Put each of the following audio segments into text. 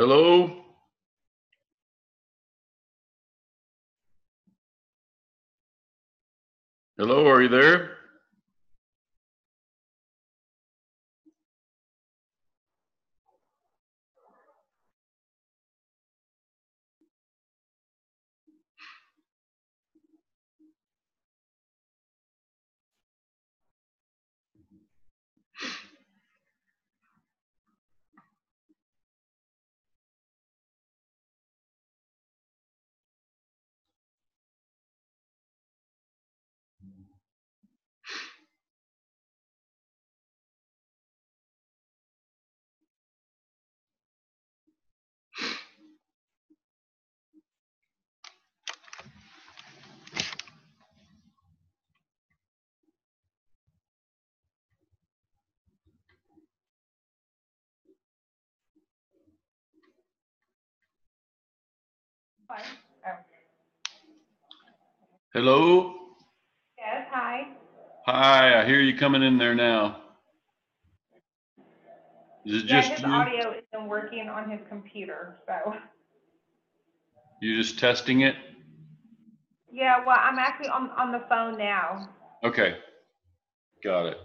Hello? Hello, are you there? Fine. Oh. Hello? Yes, hi. Hi, I hear you coming in there now. Is it Yeah, just his you? audio isn't working on his computer, so. You just testing it? Yeah, well, I'm actually on the phone now. Okay, got it.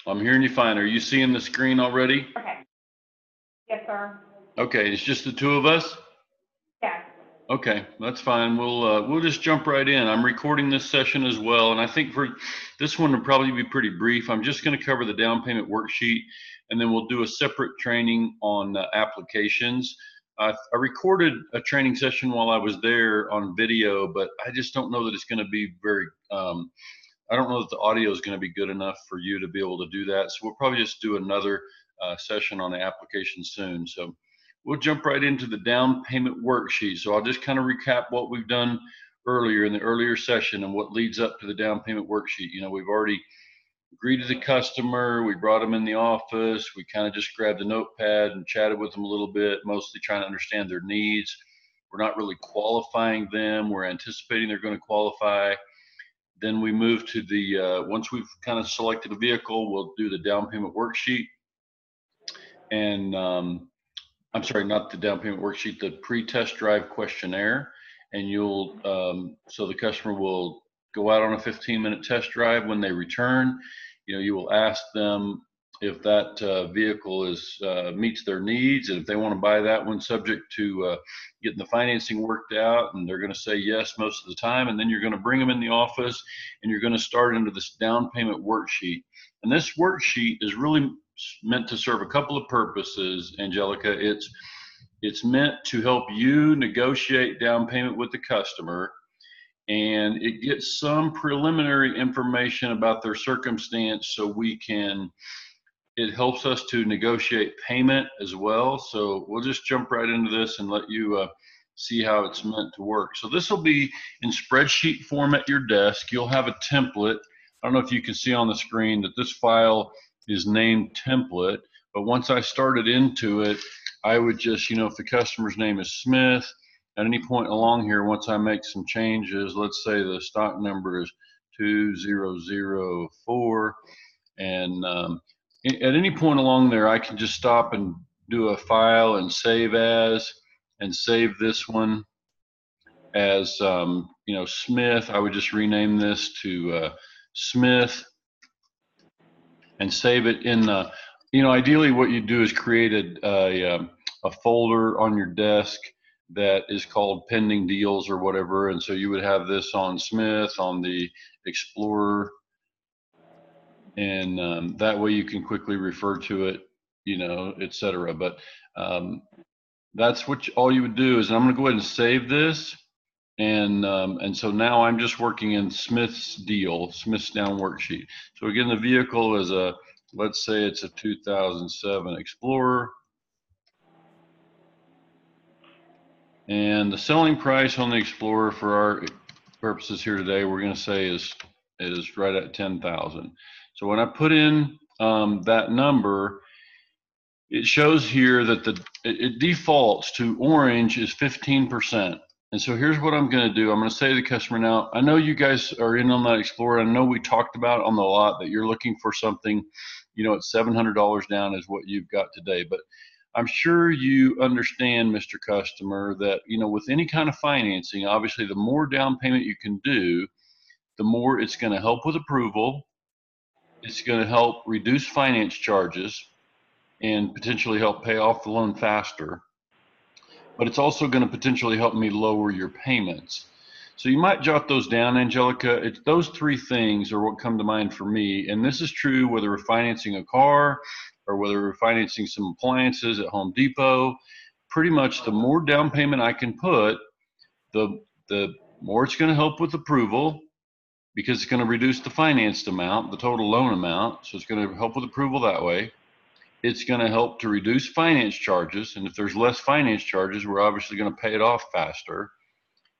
I'm hearing you fine. Are you seeing the screen already? Okay. Yes, sir. Okay, it's just the two of us? Yes. Okay, that's fine. We'll just jump right in. I'm recording this session as well, and I think for this one to probably be pretty brief. I'm just going to cover the down payment worksheet, and then we'll do a separate training on applications. I recorded a training session while I was there on video, but I just don't know that it's going to be very. I don't know that the audio is going to be good enough for you to be able to do that. So we'll probably just do another session on the application soon. So we'll jump right into the down payment worksheet. So I'll just kind of recap what we've done earlier in the earlier session and what leads up to the down payment worksheet. You know, we've already greeted the customer, we brought them in the office, we kind of just grabbed a notepad and chatted with them a little bit, mostly trying to understand their needs. We're not really qualifying them, we're anticipating they're going to qualify. Then we move to the, once we've kind of selected a vehicle, we'll do the down payment worksheet. And I'm sorry, not the down payment worksheet, the pre-test drive questionnaire. And so the customer will go out on a 15-minute test drive. When they return, you will ask them if that vehicle meets their needs, and if they want to buy that one, subject to getting the financing worked out, and they're going to say yes most of the time. And then you're going to bring them in the office, and you're going to start into this down payment worksheet. And this worksheet is really meant to serve a couple of purposes, Angelica. It's meant to help you negotiate down payment with the customer, and it gets some preliminary information about their circumstance so it helps us to negotiate payment as well. So we'll just jump right into this and let you see how it's meant to work. So this will be in spreadsheet form at your desk. You'll have a template. I don't know if you can see on the screen that this file is named template, but once I started into it, I would just, if the customer's name is Smith, at any point along here, once I make some changes, let's say the stock number is 2004, and at any point along there, I can just stop and do a file and save as, and save this one as, Smith. I would just rename this to Smith and save it in the, ideally what you do is create a folder on your desk that is called pending deals or whatever. And so you would have this on Smith, on the Explorer, and that way you can quickly refer to it, et cetera. But that's all you would do is, I'm going to go ahead and save this. And so now I'm just working in Smith's down worksheet. So again, the vehicle is let's say it's a 2007 Explorer. And the selling price on the Explorer for our purposes here today, we're going to say is right at 10,000. So when I put in that number, it shows here that it defaults to orange is 15%. And so here's what I'm going to do. I'm going to say to the customer now, I know you guys are in on that Explorer. I know we talked about on the lot that you're looking for something, at $700 down is what you've got today. But I'm sure you understand, Mr. Customer, that, with any kind of financing, obviously the more down payment you can do, the more it's going to help with approval. It's going to help reduce finance charges and potentially help pay off the loan faster. But it's also going to potentially help me lower your payments. So you might jot those down, Angelica. Those three things are what come to mind for me. And this is true whether we're financing a car or whether we're financing some appliances at Home Depot. Pretty much the more down payment I can put, the more it's going to help with approval, because it's going to reduce the financed amount, the total loan amount. So it's going to help with approval that way. It's going to help to reduce finance charges. And if there's less finance charges, we're obviously going to pay it off faster.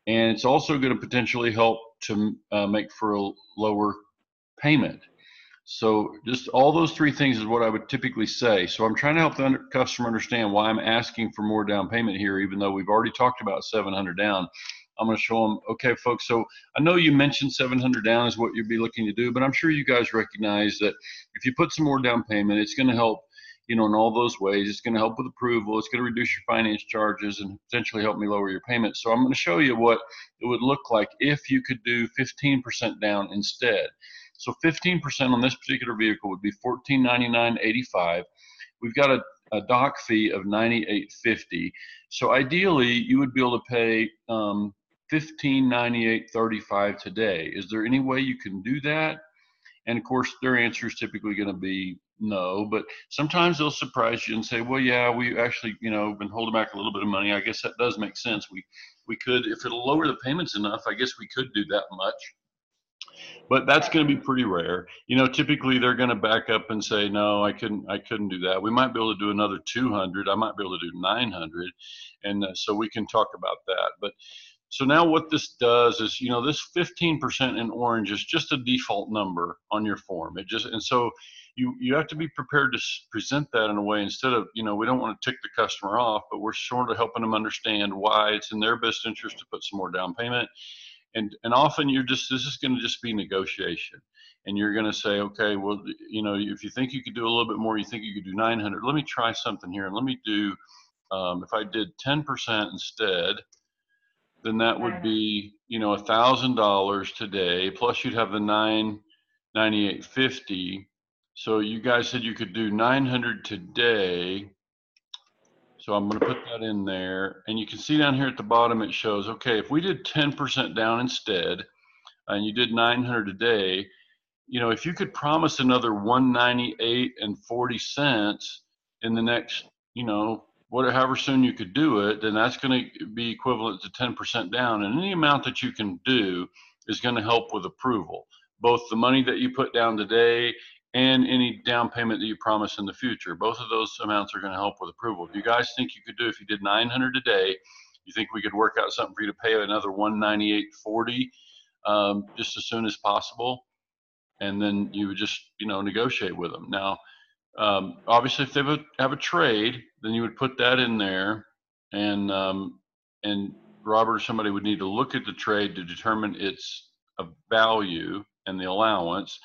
And it's also going to potentially help to make for a lower payment. So just all those three things is what I would typically say. So I'm trying to help the customer understand why I'm asking for more down payment here, even though we've already talked about 700 down. I'm going to show them, okay, folks, so I know you mentioned 700 down is what you'd be looking to do, but I'm sure you guys recognize that if you put some more down payment, it's going to help, in all those ways. It's going to help with approval. It's going to reduce your finance charges and potentially help me lower your payment. So I'm going to show you what it would look like if you could do 15% down instead. So 15% on this particular vehicle would be $1499.85. We've got a doc fee of $98.50. So ideally, you would be able to pay $1598.35 today. Is there any way you can do that? And of course, their answer is typically going to be no, but sometimes they'll surprise you and say, well, yeah, we actually, been holding back a little bit of money. I guess that does make sense. We could, if it'll lower the payments enough, I guess we could do that much. But that's going to be pretty rare. Typically they're going to back up and say, no, I couldn't do that. We might be able to do another 200. I might be able to do 900. And so we can talk about that. But so now what this does is, this 15% in orange is just a default number on your form. And so you have to be prepared to present that in a way, instead of, we don't want to tick the customer off, but we're sort of helping them understand why it's in their best interest to put some more down payment. And often this is going to just be negotiation. And you're going to say, okay, well, if you think you could do a little bit more, you think you could do 900, let me try something here. And let me do, if I did 10% instead, then that would be, $1,000 today, plus you'd have the $998.50. So you guys said you could do 900 today. So I'm going to put that in there, and you can see down here at the bottom it shows, okay, if we did 10% down instead, and you did 900 today, if you could promise another 198.40 in the next, however soon you could do it, then that's going to be equivalent to 10% down. And any amount that you can do is going to help with approval, both the money that you put down today and any down payment that you promise in the future. Both of those amounts are going to help with approval. If you guys think you could do, if you did 900 today, you think we could work out something for you to pay another 198.40 just as soon as possible, and then you would just negotiate with them. Now, obviously, if they have a trade, then you would put that in there, and Robert or somebody would need to look at the trade to determine its value and the allowance.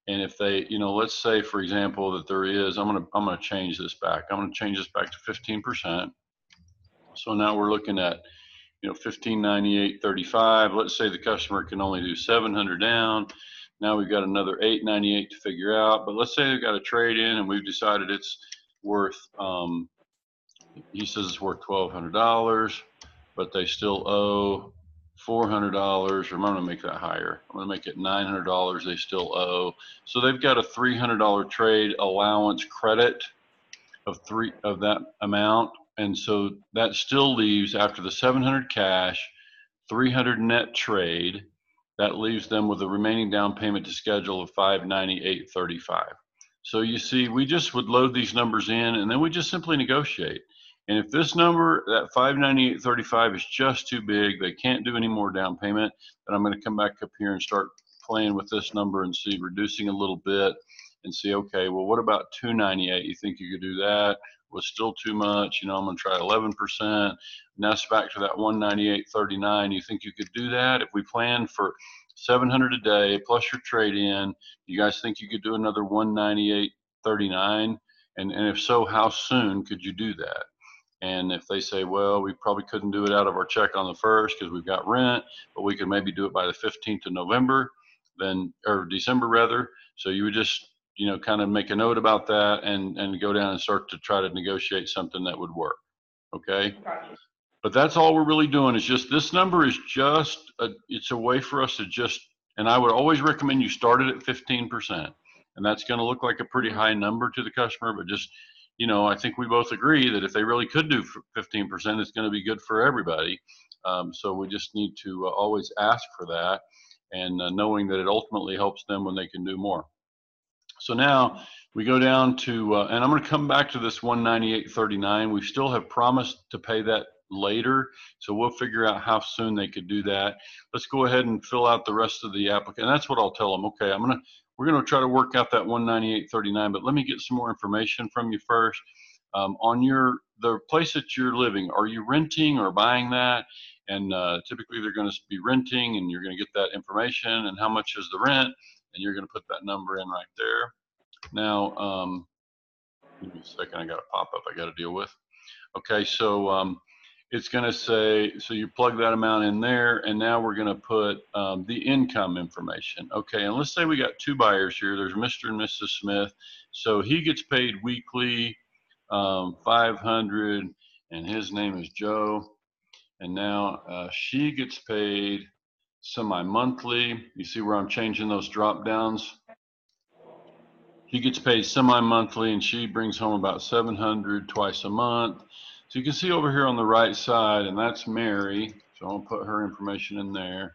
And if they, let's say, for example, that there is, I'm gonna change this back. I'm gonna change this back to 15%. So now we're looking at, 1598.35. Let's say the customer can only do 700 down. Now we've got another 898 to figure out. But let's say they've got a trade in, and we've decided it's worth, he says it's worth $1,200, but they still owe $400, or I'm going to make that higher. I'm going to make it $900 they still owe. So they've got a $300 trade allowance credit of that amount. And so that still leaves, after the 700 cash, 300 net trade, that leaves them with a remaining down payment to schedule of $598.35. So you see, we just would load these numbers in, and then we just simply negotiate. And if this number, that $598.35, is just too big, they can't do any more down payment, then I'm going to come back up here and start playing with this number and see, reducing a little bit, and see, okay, well, what about $298? You think you could do that? Was still too much. I'm going to try 11%. Now it's back to that $198.39. You think you could do that? If we plan for 700 a day plus your trade in, you guys think you could do another $198.39? And if so, how soon could you do that? And if they say, well, we probably couldn't do it out of our check on the 1st because we've got rent, but we could maybe do it by the 15th of November, then, or December rather. So you would just, you know, kind of make a note about that and go down and start to try to negotiate something that would work. Okay. Gotcha. But that's all we're really doing is just, this number is just, it's a way for us to just, and I would always recommend you start it at 15%. And that's going to look like a pretty high number to the customer, but just, you know, I think we both agree that if they really could do 15%, it's going to be good for everybody. So we just need to always ask for that, and knowing that it ultimately helps them when they can do more. So now we go down to, and I'm going to come back to this 198.39. We still have promised to pay that later, so we'll figure out how soon they could do that. Let's go ahead and fill out the rest of the application. That's what I'll tell them. Okay, we're going to try to work out that 198.39, but let me get some more information from you first. On the place that you're living, are you renting or buying that? And typically they're going to be renting, and you're going to get that information and how much is the rent, and you're going to put that number in right there. Now, give me a second, I got a pop-up I got to deal with. Okay, so it's going to say, so you plug that amount in there, and now we're going to put the income information. Okay, and let's say we got two buyers here. There's Mr. and Mrs. Smith. So he gets paid weekly, 500, and his name is Joe. And now she gets paid semi-monthly. You see where I'm changing those drop downs? She gets paid semi-monthly, and she brings home about 700 twice a month. So you can see over here on the right side, and that's Mary. So I'll put her information in there.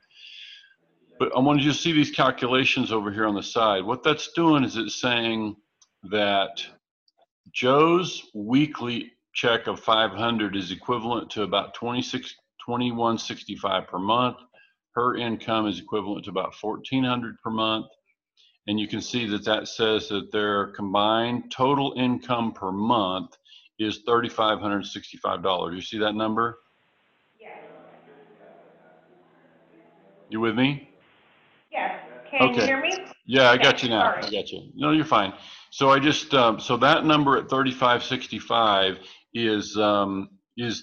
But I want you to see these calculations over here on the side. What that's doing is it's saying that Joe's weekly check of 500 is equivalent to about $21.65 per month. Her income is equivalent to about $1,400 per month. And you can see that that says that their combined total income per month is $3,565. You see that number? Yes. You with me? Yes. Can you Okay. hear me? Yeah, I Okay, got you now. sorry. I got you. No, you're fine. So I just so that number at 3,565 is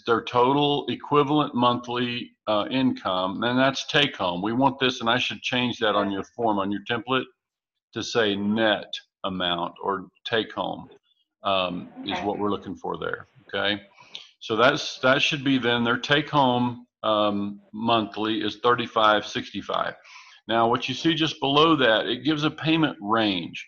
their total equivalent monthly income, and that's take home. We want this, and I should change that on your form, on your template, to say net amount or take home is what we're looking for there. Okay, so that should be then their take home monthly is 3,565. Now what you see just below that, it gives a payment range,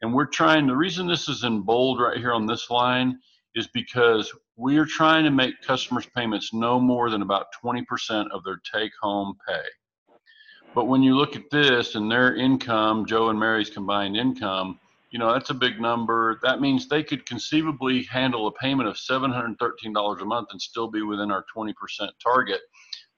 and we're trying, the reason this is in bold right here on this line is because we are trying to make customers' payments no more than about 20% of their take home pay. But when you look at this and their income, Joe and Mary's combined income, you know, that's a big number. That means they could conceivably handle a payment of $713 a month and still be within our 20% target.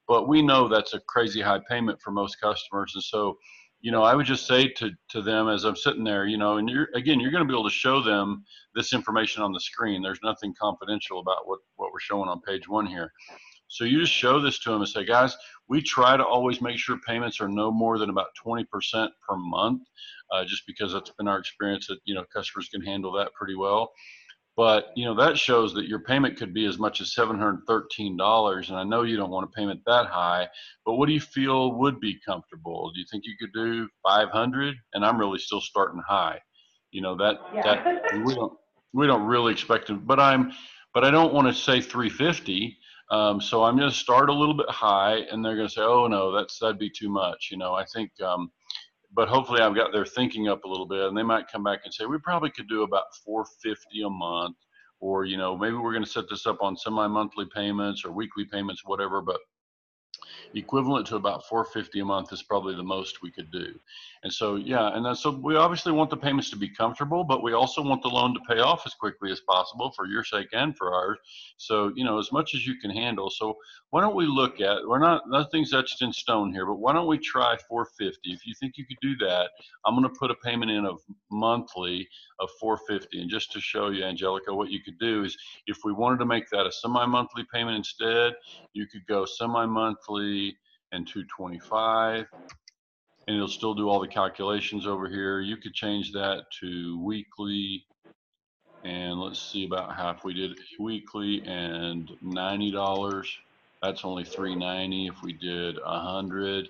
But we know that's a crazy high payment for most customers. And so, you know, I would just say to them as I'm sitting there, you know, and you're going to be able to show them this information on the screen. There's nothing confidential about what we're showing on page 1 here. So you just show this to them and say, guys, we try to always make sure payments are no more than about 20% per month, just because that's been our experience that, you know, customers can handle that pretty well. But, you know, that shows that your payment could be as much as $713. And I know you don't want a payment that high, but what do you feel would be comfortable? Do you think you could do 500? And I'm really still starting high. You know, that we don't really expect it, but I don't want to say 350. So I'm going to start a little bit high, and they're going to say, oh no, that'd be too much. You know, I think, but hopefully I've got their thinking up a little bit, and they might come back and say, we probably could do about 450 a month, or, you know, maybe we're going to set this up on semi-monthly payments or weekly payments, whatever, but equivalent to about 450 a month is probably the most we could do. And so, yeah, and then so we obviously want the payments to be comfortable, but we also want the loan to pay off as quickly as possible for your sake and for ours. So, you know, as much as you can handle. So why don't we look at, nothing's etched in stone here, but why don't we try 450? If you think you could do that, I'm going to put a payment in of monthly of 450. And just to show you, Angelica, what you could do is if we wanted to make that a semi-monthly payment instead, you could go semi-monthly and 225, and it'll still do all the calculations over here. You could change that to weekly And let's see, about half. We did weekly and $90. That's only $390. If we did 100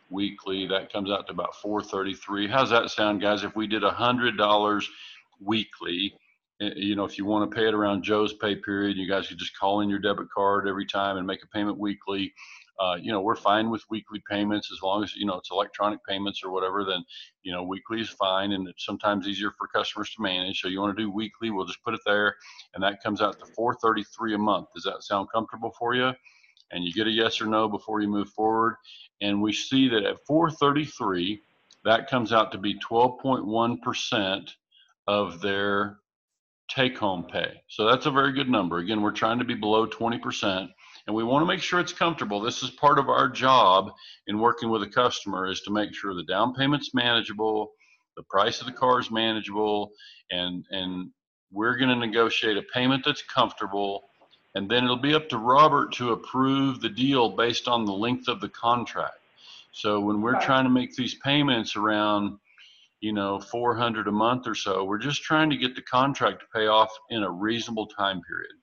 weekly, that comes out to about $433. How's that sound, guys? If we did $100 weekly, you know, if you want to pay it around Joe's pay period, you guys could just call in your debit card every time and make a payment weekly. You know, we're fine with weekly payments as long as, you know, it's electronic payments or whatever. Then, you know, weekly is fine, and it's sometimes easier for customers to manage. So you want to do weekly, we'll just put it there, and that comes out to $433 a month. Does that sound comfortable for you? And you get a yes or no before you move forward. And we see that at 433, that comes out to be 12.1% of their take home pay. So that's a very good number. Again, we're trying to be below 20%, and we want to make sure it's comfortable. This is part of our job in working with a customer, is to make sure the down payment's manageable, the price of the car is manageable, and we're going to negotiate a payment that's comfortable. And then it'll be up to Robert to approve the deal based on the length of the contract. So when we're Okay. trying to make these payments around, you know, 400 a month or so, we're just trying to get the contract to pay off in a reasonable time period.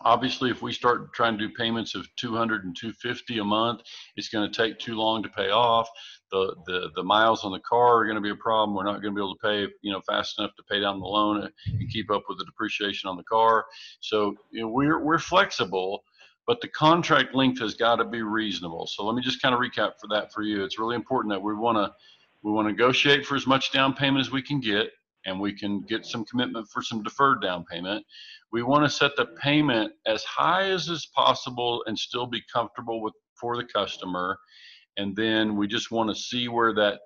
Obviously, if we start trying to do payments of 200 and 250 a month, it's going to take too long to pay off. The miles on the car are going to be a problem. We're not going to be able to pay, you know, fast enough to pay down the loan and keep up with the depreciation on the car. So, you know, we're flexible, but the contract length has got to be reasonable. So let me just kind of recap for that for you. It's really important that we want to negotiate for as much down payment as we can get, and we can get some commitment for some deferred down payment. We want to set the payment as high as is possible and still be comfortable with for the customer. And then we just want to see where that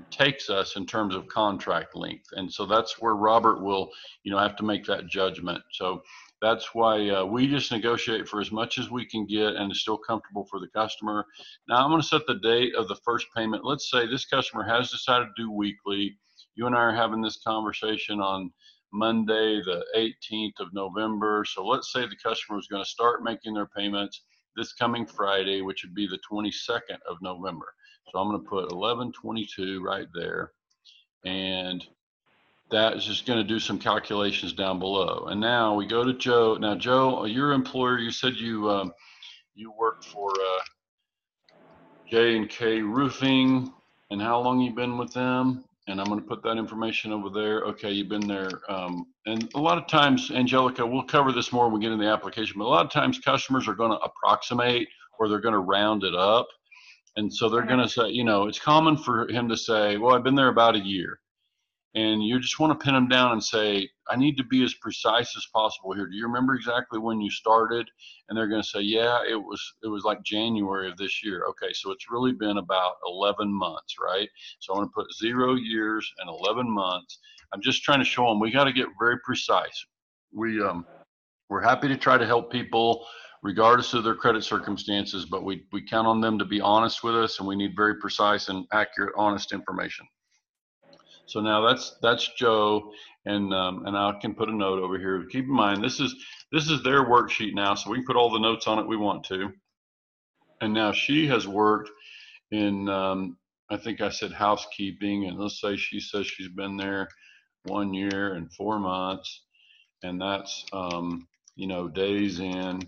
takes us in terms of contract length. And so that's where Robert will, you know, have to make that judgment. So that's why we just negotiate for as much as we can get and is still comfortable for the customer. Now I'm going to set the date of the first payment. Let's say this customer has decided to do weekly. You and I are having this conversation on Monday, the 18th of November. So let's say the customer is going to start making their payments this coming Friday, which would be the 22nd of November. So I'm going to put 1122 right there. And that is just going to do some calculations down below. And now we go to Joe. Now, Joe, your employer, you said you worked for J&K Roofing, and how long you been with them? And I'm going to put that information over there. Okay, you've been there. And a lot of times, Angelica, we'll cover this more when we get in the application, but a lot of times customers are going to approximate or they're going to round it up. And so they're going to say, you know, it's common for him to say, well, I've been there about a year. And you just want to pin them down and say, I need to be as precise as possible here. Do you remember exactly when you started? And they're going to say, yeah, it was like January of this year. Okay, so it's really been about 11 months, right? So I'm going to put 0 years and 11 months. I'm just trying to show them we got to get very precise. We're happy to try to help people regardless of their credit circumstances, but we count on them to be honest with us, and we need very precise and accurate, honest information. So now that's Joe, and I can put a note over here. Keep in mind this is their worksheet now, so we can put all the notes on it we want to. And now she has worked in I think I said housekeeping, and let's say she says she's been there 1 year and 4 months, and that's you know, days in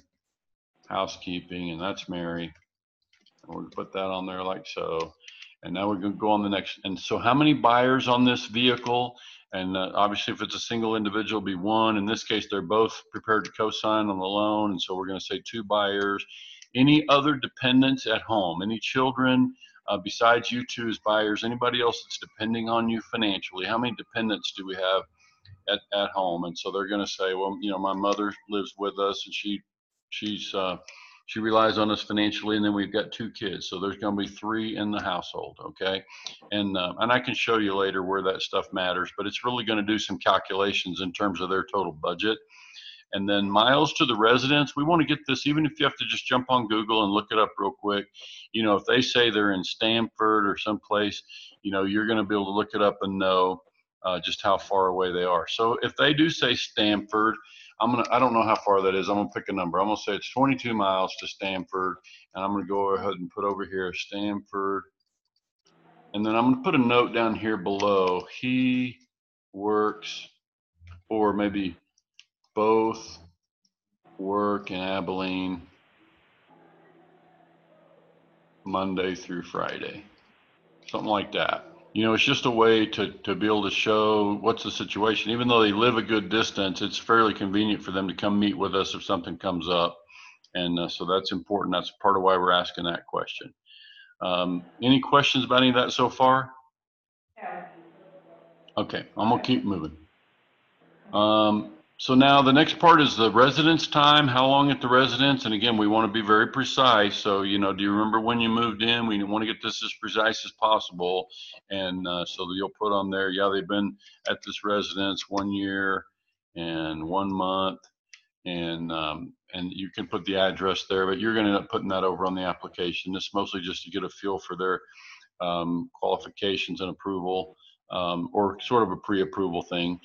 housekeeping, and that's Mary. And we're gonna put that on there like so. And now we're gonna go on the next. And so how many buyers on this vehicle? And obviously if it's a single individual, it'll be one. In this case, they're both prepared to co-sign on the loan. And so we're gonna say 2 buyers. Any other dependents at home? Any children besides you 2 as buyers? Anybody else that's depending on you financially? How many dependents do we have at home? And so they're going to say, well, you know, my mother lives with us, and she relies on us financially, and then we've got 2 kids, so there's going to be 3 in the household. Okay, and I can show you later where that stuff matters, but it's really going to do some calculations in terms of their total budget. And then miles to the residence, we want to get this, even if you have to just jump on Google and look it up real quick. You know, if they say they're in Stamford or someplace, you know, you're going to be able to look it up and know just how far away they are. So if they do say Stamford, I don't know how far that is. I'm gonna pick a number. I'm gonna say it's 22 miles to Stamford, and I'm gonna go ahead and put over here Stamford, and then I'm gonna put a note down here below. He works or maybe both work in Abilene Monday through Friday, something like that. You know, it's just a way to be able to show what's the situation. Even though they live a good distance, it's fairly convenient for them to come meet with us if something comes up. And so that's important. That's part of why we're asking that question. Any questions about any of that so far? Yeah. Okay, I'm gonna keep moving. So now the next part is the residence time, how long at the residence, and again, we want to be very precise. So, you know, do you remember when you moved in? We want to get this as precise as possible. And so you'll put on there, yeah, they've been at this residence 1 year and 1 month, and you can put the address there, but you're going to end up putting that over on the application. This is mostly just to get a feel for their qualifications and approval, or sort of a pre-approval thing.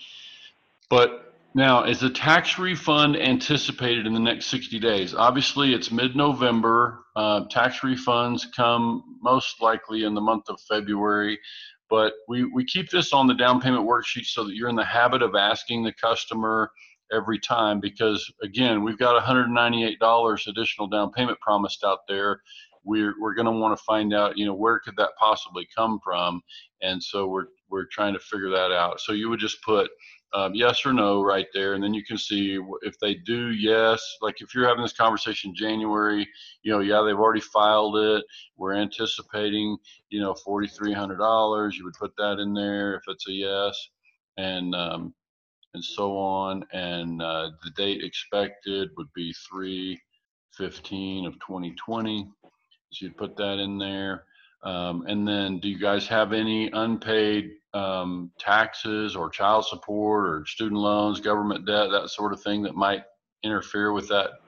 But now, is the tax refund anticipated in the next 60 days? Obviously, it's mid-November. Tax refunds come most likely in the month of February, but we keep this on the down payment worksheet so that you're in the habit of asking the customer every time, because again, we've got $198 additional down payment promised out there. We're going to want to find out, you know, where could that possibly come from, and so we're trying to figure that out. So you would just put yes or no right there, and then you can see if they do yes. Like if you're having this conversation January, you know, yeah, they've already filed it. We're anticipating, you know, $4,300. You would put that in there if it's a yes, and so on. And the date expected would be 3/15 of 2020. So you'd put that in there. And then do you guys have any unpaid taxes or child support or student loans, government debt, that sort of thing that might interfere with that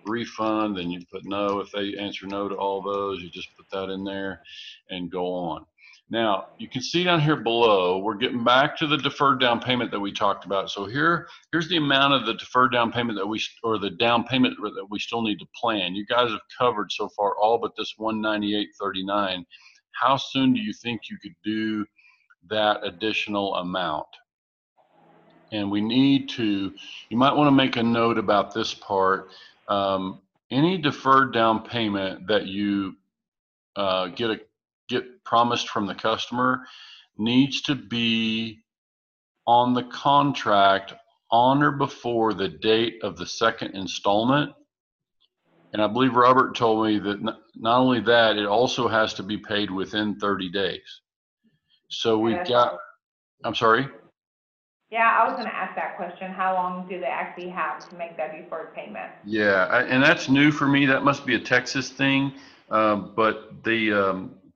refund? Then you put no. If they answer no to all those, you just put that in there and go on. Now, you can see down here below, we're getting back to the deferred down payment that we talked about. So here's the amount of the deferred down payment or the down payment that we still need to plan. You guys have covered so far all but this 198.39. How soon do you think you could do that additional amount? And we need to, you might want to make a note about this part. Any deferred down payment that you get promised from the customer needs to be on the contract on or before the date of the second installment. And I believe Robert told me that not only that, it also has to be paid within 30 days. So we've got, I'm sorry? Yeah, I was gonna ask that question. How long do they actually have to make that deferred payment? Yeah, and that's new for me. That must be a Texas thing.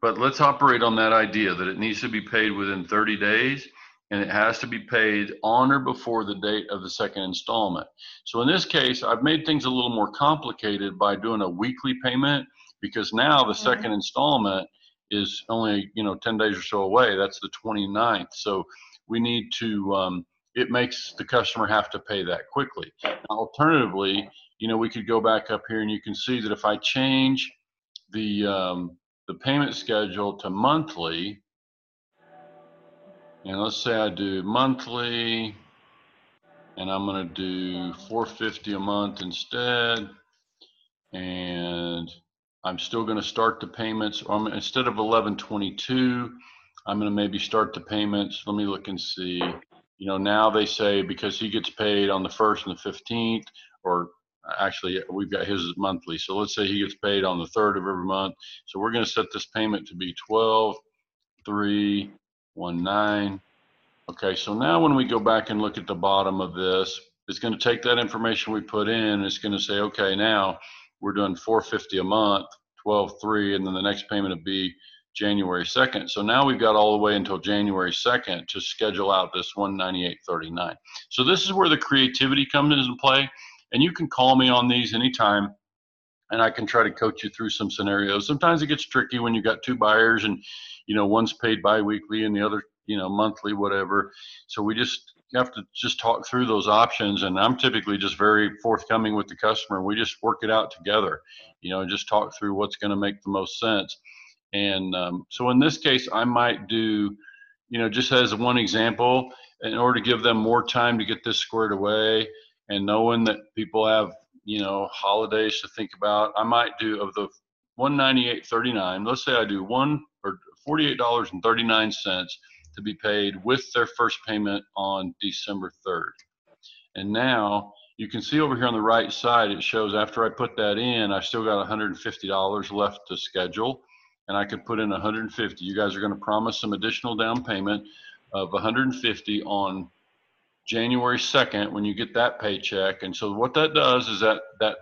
But let's operate on that idea that it needs to be paid within 30 days, and it has to be paid on or before the date of the second installment. So in this case, I've made things a little more complicated by doing a weekly payment, because now the second installment is only, you know, 10 days or so away. That's the 29th. So we need to, it makes the customer have to pay that quickly. Alternatively, you know, we could go back up here and you can see that if I change the payment schedule to monthly, and let's say I do monthly, and I'm going to do $450 a month instead, and I'm still going to start the payments. Instead of 11/22, I'm going to maybe start the payments. Let me look and see. You know, now they say because he gets paid on the 1st and the 15th, or actually we've got his monthly. So let's say he gets paid on the 3rd of every month. So we're going to set this payment to be 12/3/19. Okay, so now when we go back and look at the bottom of this, it's going to take that information we put in, and it's going to say, okay, now we're doing $450 a month, 12/3, and then the next payment will be January 2nd. So now we've got all the way until January 2nd to schedule out this 198.39. So this is where the creativity comes into play, and you can call me on these anytime, and I can try to coach you through some scenarios. Sometimes it gets tricky when you've got two buyers and, you know, one's paid biweekly and the other, you know, monthly, whatever. So we just have to just talk through those options. And I'm typically just very forthcoming with the customer. We just work it out together, you know, and just talk through what's going to make the most sense. And so in this case, I might do just as one example, in order to give them more time to get this squared away, and knowing that people have, holidays to think about, I might do of the 198.39. Let's say I do $48.39 to be paid with their first payment on December 3rd. And now you can see over here on the right side, it shows after I put that in, I still got $150 left to schedule, and I could put in 150. You guys are going to promise some additional down payment of 150 on January 2nd when you get that paycheck. And so what that does is that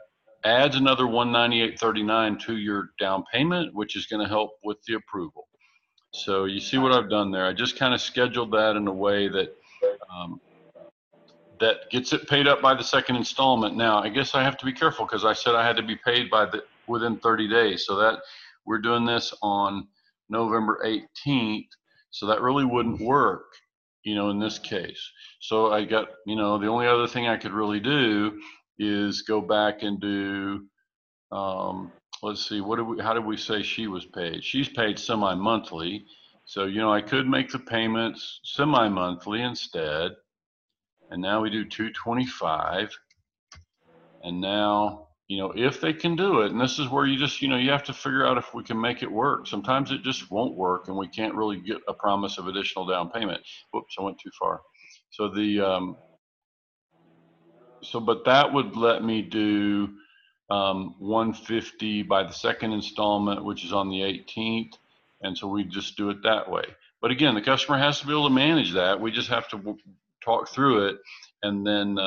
adds another 198.39 to your down payment, which is going to help with the approval. So you see what I've done there. I just kind of scheduled that in a way that that gets it paid up by the second installment. Now, I guess I have to be careful because I said I had to be paid by within 30 days. So that we're doing this on November 18th. So that really wouldn't work, in this case. So I got, the only other thing I could really do is go back and do, let's see, how did we say she was paid? She's paid semi-monthly. So, I could make the payments semi-monthly instead. And now we do 225. And now, if they can do it, and this is where you just, you have to figure out if we can make it work. Sometimes it just won't work and we can't really get a promise of additional down payment. Whoops, I went too far. So but that would let me do 150 by the second installment, which is on the 18th. And so we just do it that way. But again, the customer has to be able to manage that. We just have to talk through it, and then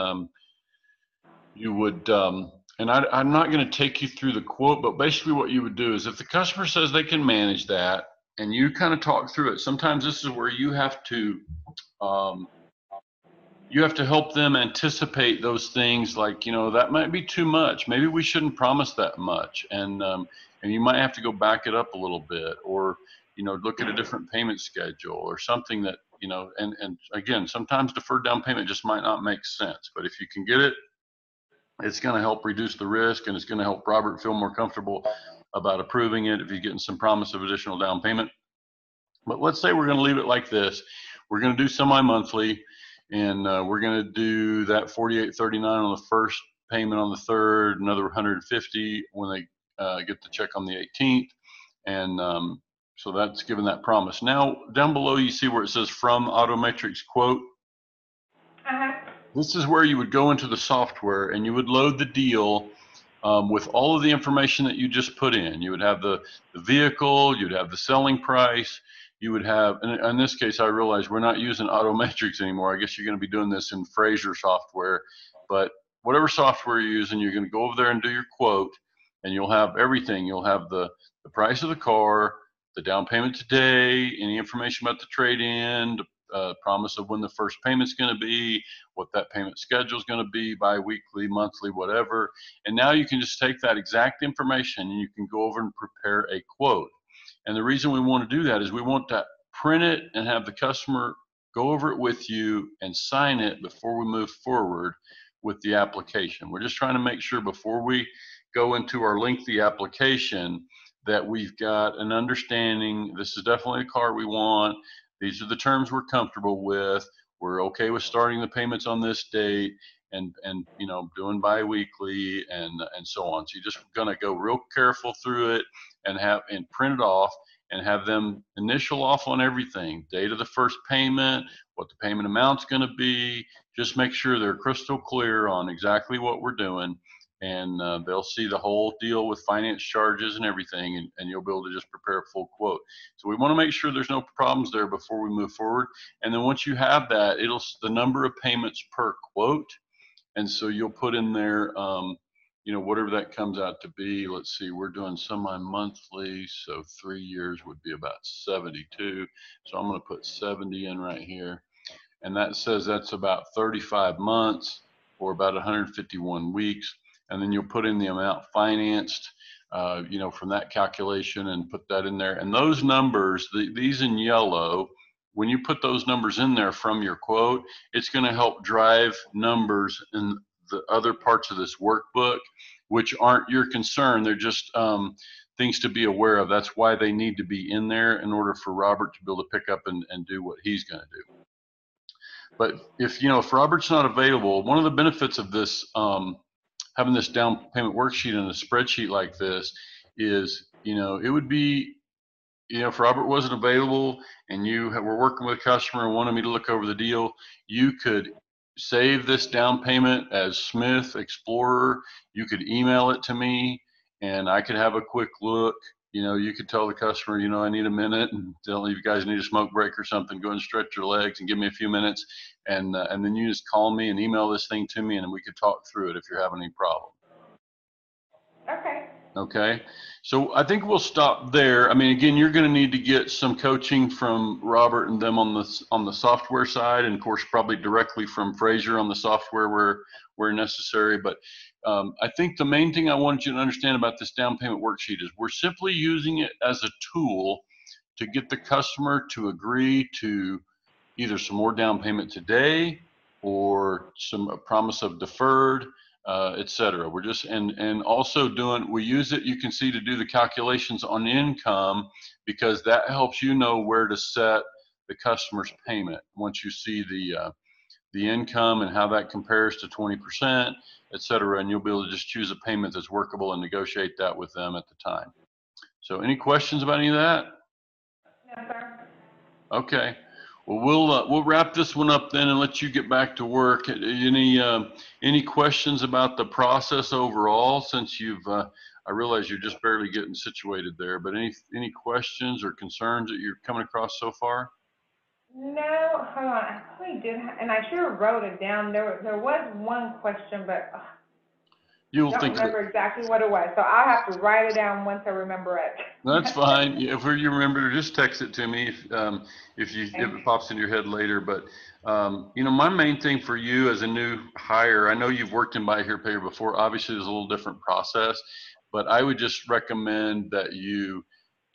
you would, and I'm not going to take you through the quote, but basically what you would do is if the customer says they can manage that and you kind of talk through it, sometimes this is where you have to help them anticipate those things, like, that might be too much. Maybe we shouldn't promise that much. And you might have to go back it up a little bit, or, look at a different payment schedule or something that, and again, sometimes deferred down payment just might not make sense, but if you can get it, it's going to help reduce the risk, and it's going to help Robert feel more comfortable about approving it if you're getting some promise of additional down payment. But let's say we're going to leave it like this. We're going to do semi-monthly, and we're going to do that $48.39 on the first payment on the 3rd, another 150 when they get the check on the 18th. And so that's given that promise. Now, down below, you see where it says from Autometrics quote. This is where you would go into the software and you would load the deal with all of the information that you just put in. You would have the vehicle, you'd have the selling price, you would have, and in this case, I realize we're not using Autometrics anymore. I guess you're going to be doing this in Fraser software, but whatever software you're using, you're going to go over there and do your quote, and you'll have everything. You'll have the price of the car, the down payment today, any information about the trade-in, promise of when the first payment's going to be, what that payment schedule is going to be, bi-weekly, monthly, whatever. And now you can just take that exact information and you can go over and prepare a quote. And the reason we want to do that is we want to print it and have the customer go over it with you and sign it before we move forward with the application. We're just trying to make sure before we go into our lengthy application that we've got an understanding. This is definitely a car we want. These are the terms we're comfortable with. We're okay with starting the payments on this date and doing bi-weekly and so on. So you're just gonna go real careful through it and print it off and have them initial off on everything. Date of the first payment, what the payment amount's gonna be. Just make sure they're crystal clear on exactly what we're doing, and they'll see the whole deal with finance charges and everything, and you'll be able to just prepare a full quote. So we want to make sure there's no problems there before we move forward. And then once you have that, the number of payments per quote, and so you'll put in there, whatever that comes out to be. Let's see, we're doing semi-monthly, so 3 years would be about 72. So I'm going to put 70 in right here, and that says that's about 35 months or about 151 weeks. And then you'll put in the amount financed, from that calculation, and put that in there. And those numbers, these in yellow, when you put those numbers in there from your quote, it's going to help drive numbers in the other parts of this workbook, which aren't your concern. They're just things to be aware of. That's why they need to be in there in order for Robert to be able to pick up and do what he's going to do. But if Robert's not available, one of the benefits of this, having this down payment worksheet in a spreadsheet like this is, it would be, if Robert wasn't available and you were working with a customer and wanted me to look over the deal, you could save this down payment as Smith Explorer. You could email it to me and I could have a quick look. You could tell the customer, I need a minute, and tell you guys need a smoke break or something, go and stretch your legs and give me a few minutes. And then you just call me and email this thing to me and we could talk through it if you're having any problem. Okay. Okay, so I think we'll stop there. I mean, again, you're going to need to get some coaching from Robert and them on the software side, and of course, probably directly from Fraser on the software where necessary. But I think the main thing I wanted you to understand about this down payment worksheet is we're simply using it as a tool to get the customer to agree to either some more down payment today or a promise of deferred, etc. We're just and also we use it, you can see, to do the calculations on income, because that helps you know where to set the customer's payment once you see the income and how that compares to 20%, etc. And you'll be able to just choose a payment that's workable and negotiate that with them at the time. So any questions about any of that? No, sir. Okay. Well, we'll wrap this one up then and let you get back to work. Any questions about the process overall, since I realize you're just barely getting situated there, but any questions or concerns that you're coming across so far? No, hold on. I probably did, and I sure wrote it down. There was one question, but I You'll don't think of it. remember exactly what it was. So I'll have to write it down once I remember it. That's fine. If you remember, just text it to me if it pops in your head later. But my main thing for you as a new hire, I know you've worked in Buy Here Pay Here before. Obviously, there's a little different process, but I would just recommend that you,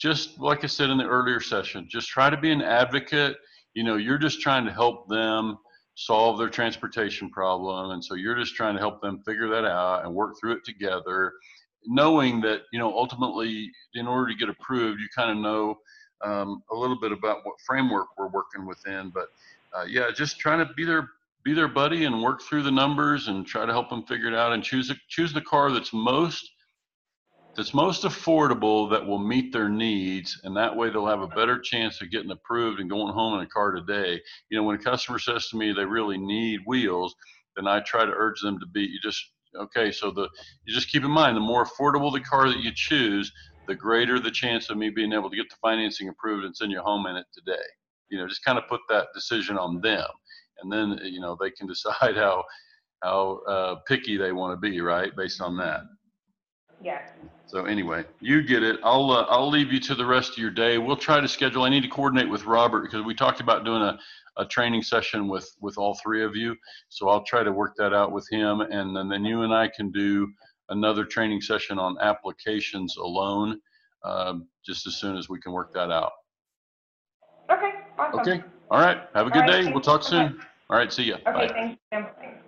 just like I said in the earlier session, just try to be an advocate. You're just trying to help them solve their transportation problem, and so you're just trying to help them figure that out and work through it together, knowing that ultimately, in order to get approved, you kind of know a little bit about what framework we're working within. But yeah, just trying to be their buddy and work through the numbers and try to help them figure it out and choose the car that's most affordable, that will meet their needs, and that way they'll have a better chance of getting approved and going home in a car today. When a customer says to me they really need wheels, then I try to urge them to be okay. So you just keep in mind, the more affordable the car that you choose, the greater the chance of me being able to get the financing approved and send you home in it today. Just kind of put that decision on them, and then they can decide how picky they want to be, right, based on that. Yes. So anyway, you get it. I'll leave you to the rest of your day. We'll try to schedule. I need to coordinate with Robert, because we talked about doing a training session with all three of you. So I'll try to work that out with him, and then you and I can do another training session on applications alone, just as soon as we can work that out. Okay. Awesome. Okay. All right. Have a good day. We'll talk soon. All right. See ya. Okay. Bye. Thanks.